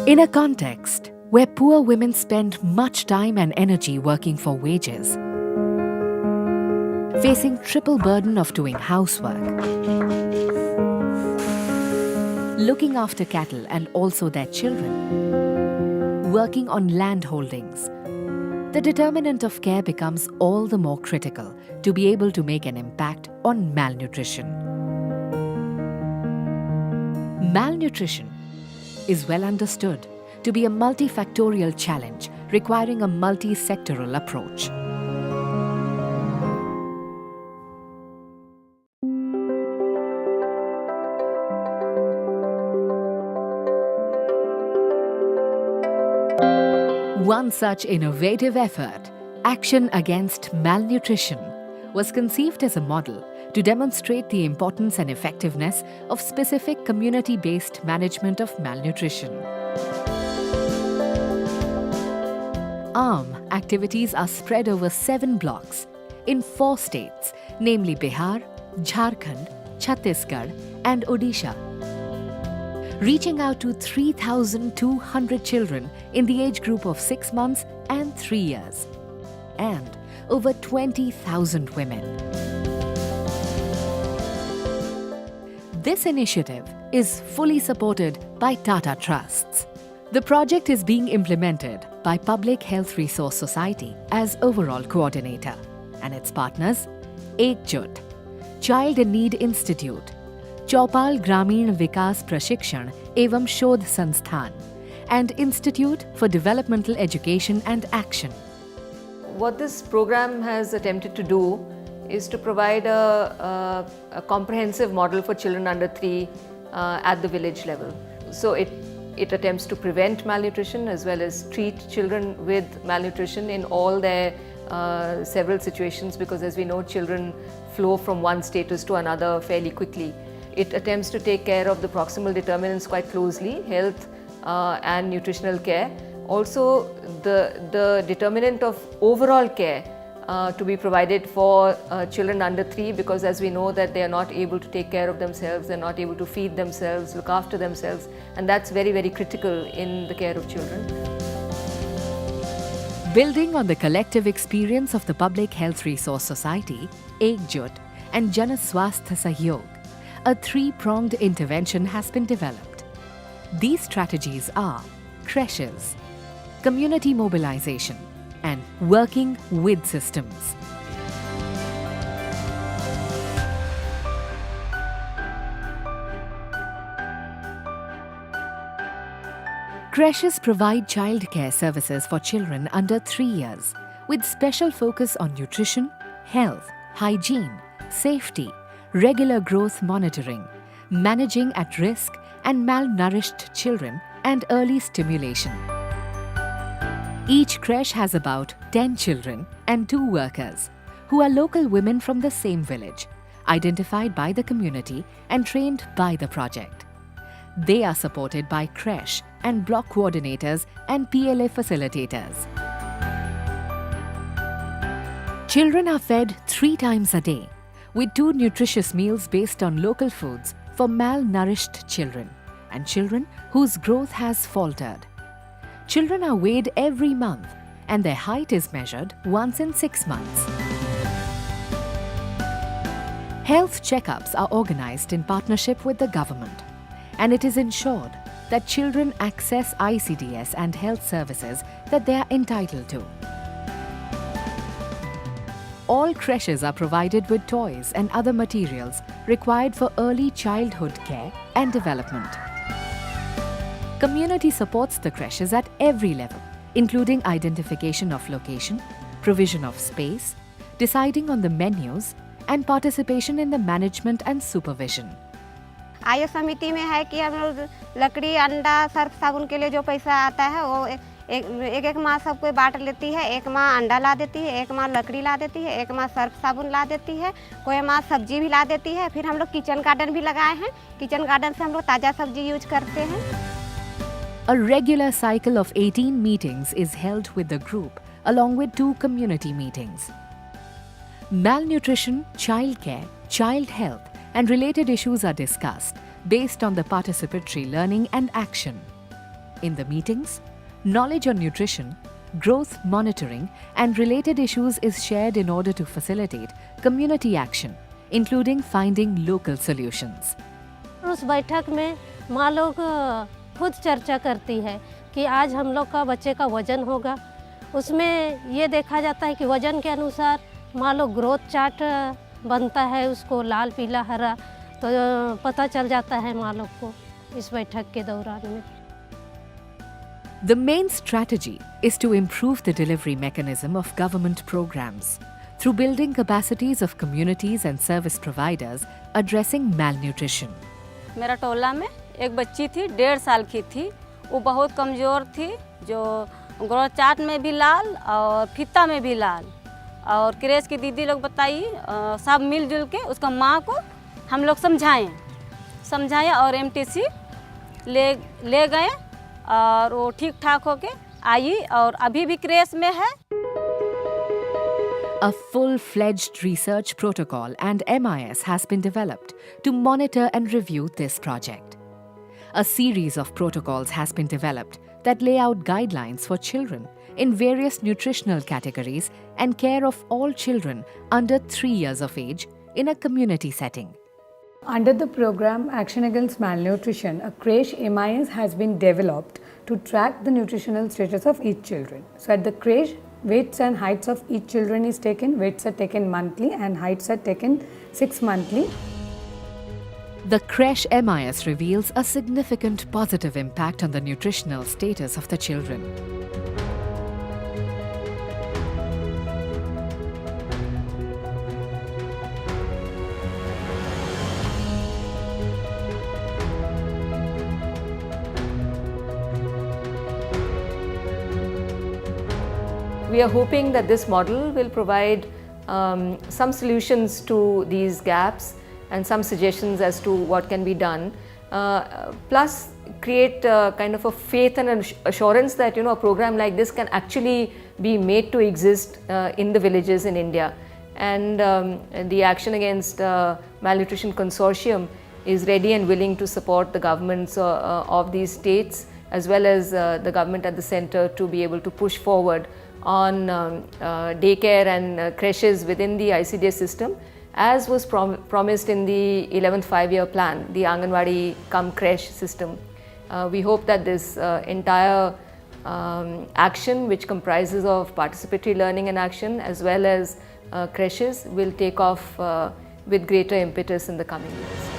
In a context where poor women spend much time and energy working for wages, facing triple burden of doing housework, looking after cattle and also their children, working on land holdings, the determinant of care becomes all the more critical to be able to make an impact on malnutrition. Malnutrition is well understood to be a multifactorial challenge requiring a multisectoral approach. One such innovative effort, Action Against Malnutrition, was conceived as a model to demonstrate the importance and effectiveness of specific community-based management of malnutrition. Activities are spread over 7 blocks in 4 states, namely Bihar, Jharkhand, Chhattisgarh and Odisha, reaching out to 3,200 children in the age group of 6 months and 3 years, and over 20,000 women. This initiative is fully supported by Tata Trusts. The project is being implemented by Public Health Resource Society as overall coordinator, and its partners Ekjut, Child in Need Institute, Chaupal Gramin Vikas Prashikshan Evam Shodh Sansthan, and Institute for Developmental Education and Action. What this program has attempted to do is to provide a comprehensive model for children under 3 at the village level. So it attempts to prevent malnutrition as well as treat children with malnutrition in all their several situations, because as we know, children flow from one status to another fairly quickly. It attempts to take care of the proximal determinants quite closely, health and nutritional care. Also the determinant of overall care to be provided for children under 3, because as we know that they are not able to take care of themselves, they are not able to feed themselves, look after themselves, and that's very, very critical in the care of children. Building on the collective experience of the Public Health Resource Society, Ekjut and Jan Swasth Sahyog, a 3-pronged intervention has been developed. These strategies are creches, community mobilization, and working with systems. Creches provide childcare services for children under 3 years with special focus on nutrition, health, hygiene, safety, regular growth monitoring, managing at-risk and malnourished children, and early stimulation. Each creche has about 10 children and 2 workers who are local women from the same village, identified by the community and trained by the project. They are supported by creche and block coordinators and PLA facilitators. Children are fed 3 times a day with 2 nutritious meals based on local foods for malnourished children and children whose growth has faltered. Children are weighed every month and their height is measured once in 6 months. Health checkups are organized in partnership with the government, and it is ensured that children access ICDS and health services that they are entitled to. All creches are provided with toys and other materials required for early childhood care and development. Community supports the creches at every level, including identification of location, provision of space, deciding on the menus, and participation in the management and supervision. आय समिति में है कि हम लोग लकड़ी, अंडा, Surf साबुन के लिए जो पैसा आता है वो एक माँ सबको बांट लेती है। एक माँ अंडा ला देती है, एक माँ लकड़ी ला देती है, एक माँ सर्फ साबुन ला देती है, कोई माँ सब्जी भी ला देती है। फिर हम लोग किचन गार्डन भी लगाए हैं। किचन गार्डन से हम लोग ताज़ा सब्जी यूज करते हैं। A regular cycle of 18 meetings is held with the group along with 2 community meetings. Malnutrition, childcare, child health and related issues are discussed based on the participatory learning and action. In the meetings, knowledge on nutrition, growth monitoring, and related issues is shared in order to facilitate community action, including finding local solutions. उस बैठक में माँ लोग खुद चर्चा करती है कि आज हम लोग का बच्चे का वज़न होगा। उसमें ये देखा जाता है कि वज़न के अनुसार माँ लोग ग्रोथ चार्ट बनता है, उसको लाल पीला हरा, तो पता चल जाता है माँ लोग को इस बैठक के दौरान में। The main strategy is to improve the delivery mechanism of government programs through building capacities of communities and service providers addressing malnutrition. मेरा टोला में एक बच्ची थी, 1.5 साल की थी। वो बहुत कमज़ोर थी, जो ग्रोथ चार्ट में भी लाल और फीता में भी लाल। और क्रेश की दीदी लोग बताई, सब मिलजुल के उसका माँ को हम लोग समझाए और एमटीसी ले गए और वो ठीक ठाक होके आई और अभी भी क्रेश में है। A full-fledged research protocol and MIS has been developed to monitor and review this project. A series of protocols has been developed that lay out guidelines for children in various nutritional categories and care of all children under 3 years of age in a community setting. Under the program Action Against Malnutrition, a creche MIS has been developed to track the nutritional status of each children. So at the creche, weights and heights of each children is taken. Weights are taken monthly and heights are taken 6 monthly. The creche MIS reveals a significant positive impact on the nutritional status of the children. We are hoping that this model will provide some solutions to these gaps and some suggestions as to what can be done, plus create kind of a faith and an assurance that a program like this can actually be made to exist in the villages in India. And the Action Against Malnutrition Consortium is ready and willing to support the governments of these states as well as the government at the center to be able to push forward on daycare and creches within the ICDS system, as was promised in the 11th 5-year plan, the Anganwadi cum creche system. We hope that this entire action, which comprises of participatory learning and action as well as creches, will take off with greater impetus in the coming years.